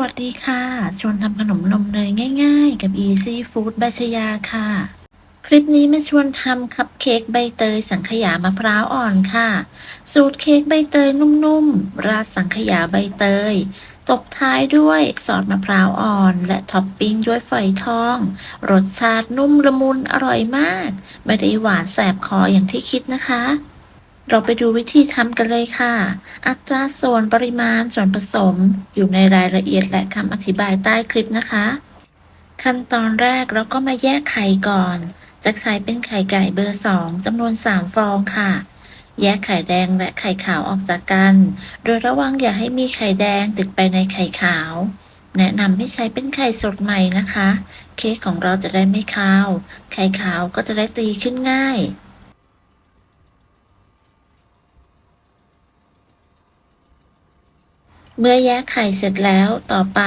วัสดีค่ะชวนทำขนมนมเนยง่ายๆกับ Easy Food ใบชยาค่ะคลิปนี้มาชวนทำคัพเค้กใบเตยสังขยามะพร้าวอ่อนค่ะสูตรเค้กใบเตยนุ่มๆราดสังขยาใบเตยตบท้ายด้วยซอสมะพร้าวอ่อนและท็อปปิ้งด้วยฝอยทองรสชาตินุ่มละมุนอร่อยมากไม่ได้หวานแสบคออย่างที่คิดนะคะเราไปดูวิธีทำกันเลยค่ะ อัตราส่วนปริมาณส่วนผสมอยู่ในรายละเอียดและคำอธิบายใต้คลิปนะคะขั้นตอนแรกเราก็มาแยกไข่ก่อนจะใช้เป็นไข่ไก่เบอร์2จำนวน3ฟองค่ะแยกไข่แดงและไข่ขาวออกจากกันโดยระวังอย่าให้มีไข่แดงติดไปในไข่ขาวแนะนำให้ใช้เป็นไข่สดใหม่นะคะเค้กของเราจะได้ไม่คาวไข่ขาวก็จะได้ตีขึ้นง่าย เมื่อแยกไข่เสร็จแล้วต่อไป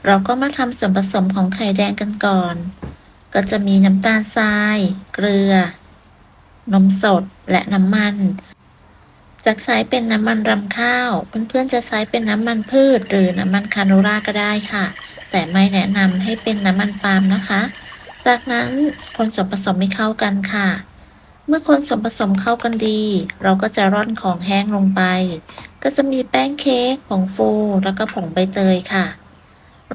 เราก็มาทำส่วนผสมของไข่แดงกันก่อนก็จะมีน้ำตาลทรายเกลือนมสดและน้ำมันจะใช้เป็นน้ำมันรำข้าวเพื่อนๆจะใช้เป็นน้ำมันพืชหรือน้ำมันคาโนราก็ได้ค่ะแต่ไม่แนะนำให้เป็นน้ำมันปาล์มนะคะจากนั้นคนส่วนผสมให้เข้ากันค่ะเมื่อคนส่วนผสมเข้ากันดีเราก็จะร่อนของแห้งลงไปก็จะมีแป้งเค้กผงฟูแล้วก็ผงใบเตยค่ะ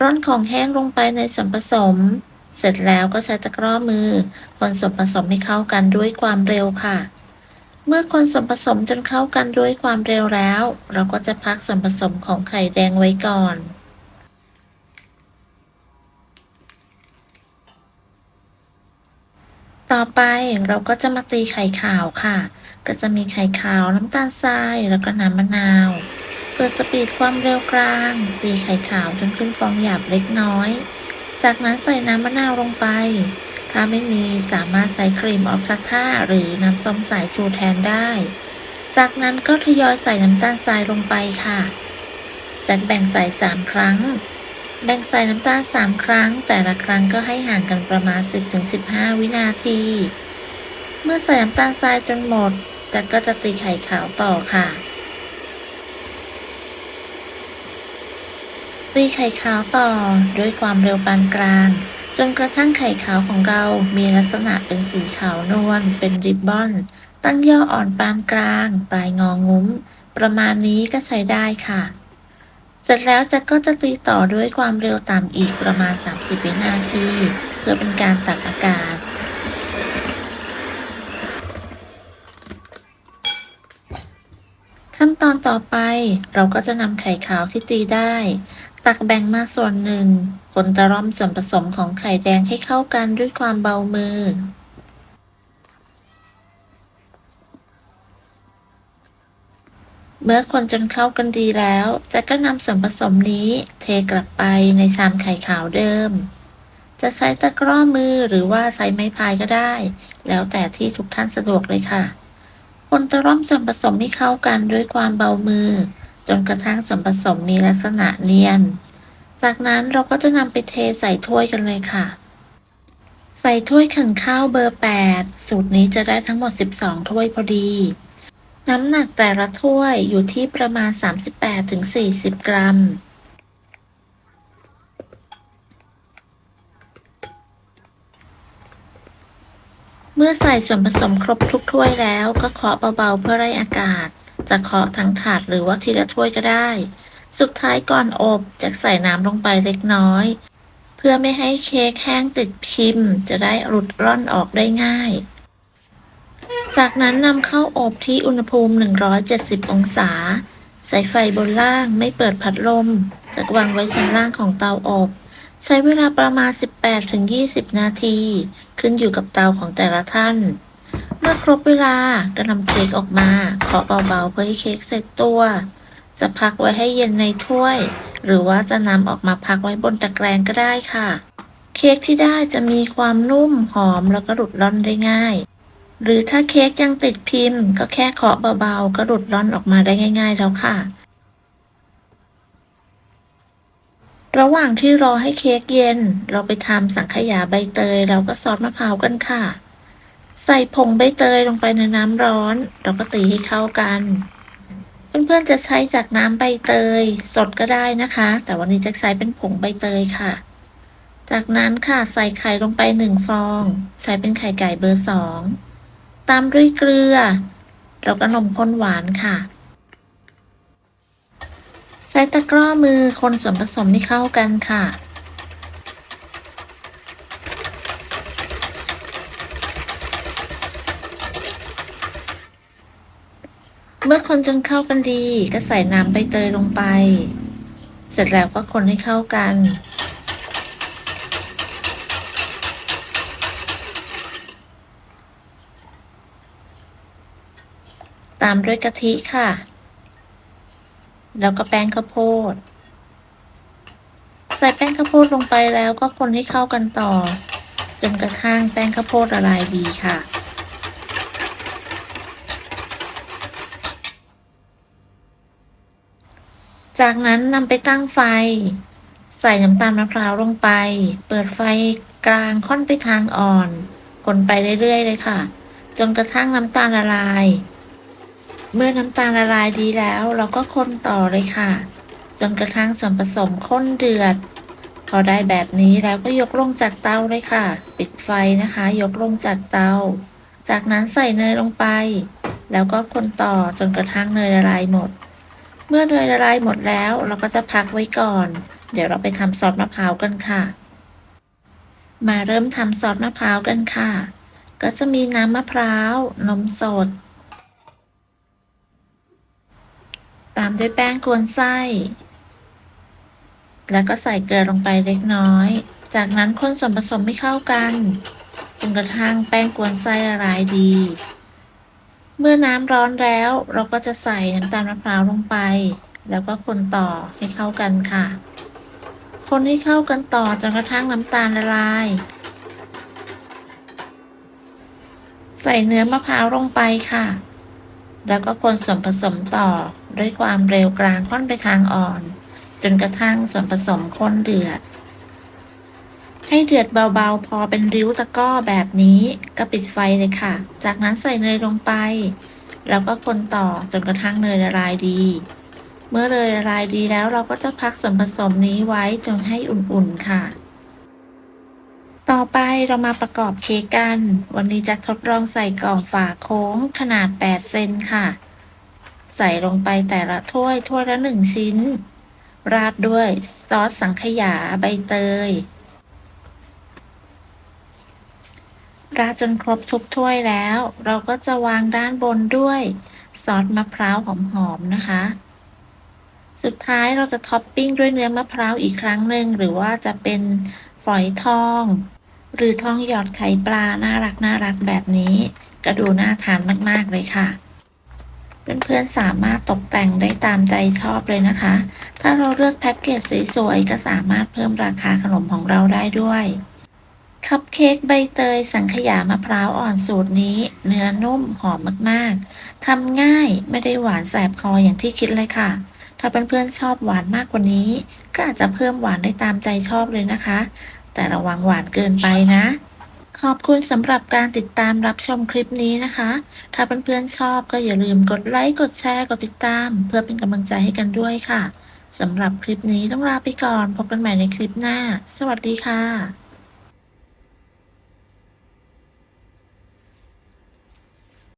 ร่อนของแห้งลงไปในส่วนผสมเสร็จแล้วก็ใช้ตะกร้อมือคนส่วนผสมให้เข้ากันด้วยความเร็วค่ะ เมื่อคนส่วนผสมจนเข้ากันด้วยความเร็วแล้วเราก็จะพักส่วนผสมของไข่แดงไว้ก่อนต่อไปเราก็จะมาตีไข่ขาวค่ะก็จะมีไข่ขาวน้ำตาลทรายแล้วก็น้ำมะนาวเปิดสปีดความเร็วกลางตีไข่ขาวจนขึ้นฟองหยาบเล็กน้อยจากนั้นใส่น้ำมะนาวลงไปถ้าไม่มีสามารถใส่ครีมออฟซาท่าหรือน้ำส้มสายชูแทนได้จากนั้นก็ทยอยใส่น้ำตาลทรายลงไปค่ะจากแบ่งใส่3ครั้งแบ่งใส่น้ำตาล3ครั้งแต่ละครั้งก็ให้ห่างกันประมาณ10-15วินาทีเมื่อใส่น้ำตาลทรายจนหมดแต่ก็จะตีไข่ขาวต่อค่ะตีไข่ขาวต่อด้วยความเร็วปานกลางจนกระทั่งไข่ขาวของเรามีลักษณะเป็นสีขาวนวลเป็นริบบอนตั้งย่ออ่อนปานกลางปลายงองุ้มประมาณนี้ก็ใช้ได้ค่ะเสร็จแล้วจะก็จะตีต่อด้วยความเร็วต่ำอีกประมาณ30วินาทีเพื่อเป็นการตัดอากาศ ขั้นตอนต่อไปเราก็จะนำไข่ขาวที่ตีได้ตักแบ่งมาส่วนหนึ่งคนตะล่อมส่วนผสมของไข่แดงให้เข้ากันด้วยความเบามือเมื่อคนจนเข้ากันดีแล้วจะก็นำส่วนผสมนี้เทกลับไปในชามไข่ขาวเดิมจะใช้ตะกร้อมือหรือว่าใช้ไม้พายก็ได้แล้วแต่ที่ทุกท่านสะดวกเลยค่ะ คนจะร่อมส่วนผสมให้เข้ากันด้วยความเบามือจนกระทั่งส่วนผสมมีลักษณะเนียนจากนั้นเราก็จะนำไปเทใส่ถ้วยกันเลยค่ะใส่ถ้วยขันข้าวเบอร์8สูตรนี้จะได้ทั้งหมด12ถ้วยพอดีน้ำหนักแต่ละถ้วยอยู่ที่ประมาณ38-40กรัมเมื่อใส่ส่วนผสมครบทุกถ้วยแล้วก็เคาะเบาๆเพื่อไล่อากาศจะเคาะทั้งถาดหรือว่าทีละถ้วยก็ได้สุดท้ายก่อนอบจะใส่น้ำลงไปเล็กน้อย เพื่อไม่ให้เค้กแห้งติดพิมพ์จะได้หลุดร่อนออกได้ง่าย จากนั้นนำเข้าอบที่อุณหภูมิ170องศาใส่ไฟบนล่างไม่เปิดพัดลมจะวางไว้ชั้นล่างของเตาอบใช้เวลาประมาณ18-20นาทีขึ้นอยู่กับเตาของแต่ละท่านเมื่อครบเวลาก็นำเค้กออกมาเคาะเบาๆเพื่อให้เค้กเสร็จตัวจะพักไว้ให้เย็นในถ้วยหรือว่าจะนำออกมาพักไว้บนตะแกรงก็ได้ค่ะเค้กที่ได้จะมีความนุ่มหอมแล้วก็หลุดร่อนได้ง่ายหรือถ้าเค้กยังติดพิมพ์ก็แค่เคาะเบาๆก็หลุดร่อนออกมาได้ง่ายๆแล้วค่ะระหว่างที่รอให้เค้กเย็นเราไปทำสังขยาใบเตยแล้วก็ซอสมะพร้าวกันค่ะใส่ผงใบเตยลงไปในน้ำร้อนเราก็ตีให้เข้ากัน เพื่อนๆจะใช้จากน้ำใบเตยสดก็ได้นะคะ แต่วันนี้จะใช้เป็นผงใบเตยค่ะ จากนั้นค่ะใส่ไข่ลงไป1ฟอง ใช้เป็นไข่ไก่เบอร์2ตามด้วยเกลือแล้วก็นมข้นหวานค่ะ ใช้ตะกร้อมือคนส่วนผสมให้เข้ากันค่ะ เมื่อคนจนเข้ากันดีก็ใส่น้ำใบเตยลงไป เสร็จแล้วก็คนให้เข้ากัน ตามด้วยกะทิค่ะ แล้วก็แป้งข้าวโพด ใส่แป้งข้าวโพดลงไปแล้วก็คนให้เข้ากันต่อ จนกระทั่งแป้งข้าวโพดละลายดีค่ะ จากนั้นนำไปตั้งไฟ ใส่น้ำตาลมะพร้าวลงไป เปิดไฟกลางค่อนไปทางอ่อน คนไปเรื่อยๆเลยค่ะ จนกระทั่งน้ำตาลละลาย เมื่อน้ำตาลละลายดีแล้วเราก็คนต่อเลยค่ะ จนกระทั่งส่วนผสมข้นเดือด พอได้แบบนี้แล้วก็ยกลงจากเตาเลยค่ะ ปิดไฟนะคะ ยกลงจากเตา จากนั้นใส่เนยลงไป แล้วก็คนต่อจนกระทั่งเนยละลายหมด เมื่อเนยละลายหมดแล้วเราก็จะพักไว้ก่อน เดี๋ยวเราไปทำซอสมะพร้าวกันค่ะ มาเริ่มทำซอสมะพร้าวกันค่ะ ก็จะมีน้ำมะพร้าว นมสด ตามด้วยแป้งกวนไส้ แล้วก็ใส่เกลือลงไปเล็กน้อย จากนั้นคนส่วนผสมให้เข้ากันจนกระทั่งแป้งกวนไส้ละลายดี เมื่อน้ำร้อนแล้วเราก็จะใส่น้ำตาลมะพร้าวลงไป แล้วก็คนต่อให้เข้ากันค่ะ คนให้เข้ากันต่อจนกระทั่งน้ำตาลละลาย ใส่เนื้อมะพร้าวลงไปค่ะ แล้วก็คนส่วนผสมต่อด้วยความเร็วกลางค่อนไปทางอ่อน จนกระทั่งส่วนผสมข้นเดือด ให้เดือดเบาๆพอเป็นริ้วตะกร้อแบบนี้ก็ปิดไฟเลยค่ะ จากนั้นใส่เนยลงไป แล้วก็คนต่อจนกระทั่งเนยละลายดี เมื่อเนยละลายดีแล้วเราก็จะพักส่วนผสมนี้ไว้จนให้อุ่นๆค่ะ ต่อไปเรามาประกอบเค้กกัน วันนี้จะทดลองใส่กล่องฝาโค้งขนาด8เซนค่ะ ใส่ลงไปแต่ละถ้วยละ1ชิ้น ราดด้วยซอสสังขยาใบเตย ราดจนครบทุกถ้วยแล้ว เราก็จะวางด้านบนด้วยซอสมะพร้าวหอมๆนะคะ สุดท้ายเราจะท็อปปิ้งด้วยเนื้อมะพร้าวอีกครั้งหนึ่ง หรือว่าจะเป็นฝอยทอง หรือทองหยอดไข่ปลาน่ารักแบบนี้ก็ดูน่าทานมากๆเลยค่ะ เพื่อนๆสามารถตกแต่งได้ตามใจชอบเลยนะคะ ถ้าเราเลือกแพ็กเกจสวยๆก็สามารถเพิ่มราคาขนมของเราได้ด้วย คัพเค้กใบเตยสังขยามะพร้าวอ่อนสูตรนี้ เนื้อนุ่มหอมมากๆ ทำง่ายไม่ได้หวานแสบคออย่างที่คิดเลยค่ะ ถ้าเพื่อนๆชอบหวานมากกว่านี้ ก็อาจจะเพิ่มหวานได้ตามใจชอบเลยนะคะ แต่ระวังหวานเกินไปนะ ขอบคุณสำหรับการติดตามรับชมคลิปนี้นะคะ ถ้าเพื่อนๆชอบก็อย่าลืมกดไลค์ กดแชร์ กดติดตาม เพื่อเป็นกำลังใจให้กันด้วยค่ะ สำหรับคลิปนี้ต้องลาไปก่อน พบกันใหม่ในคลิปหน้า สวัสดีค่ะ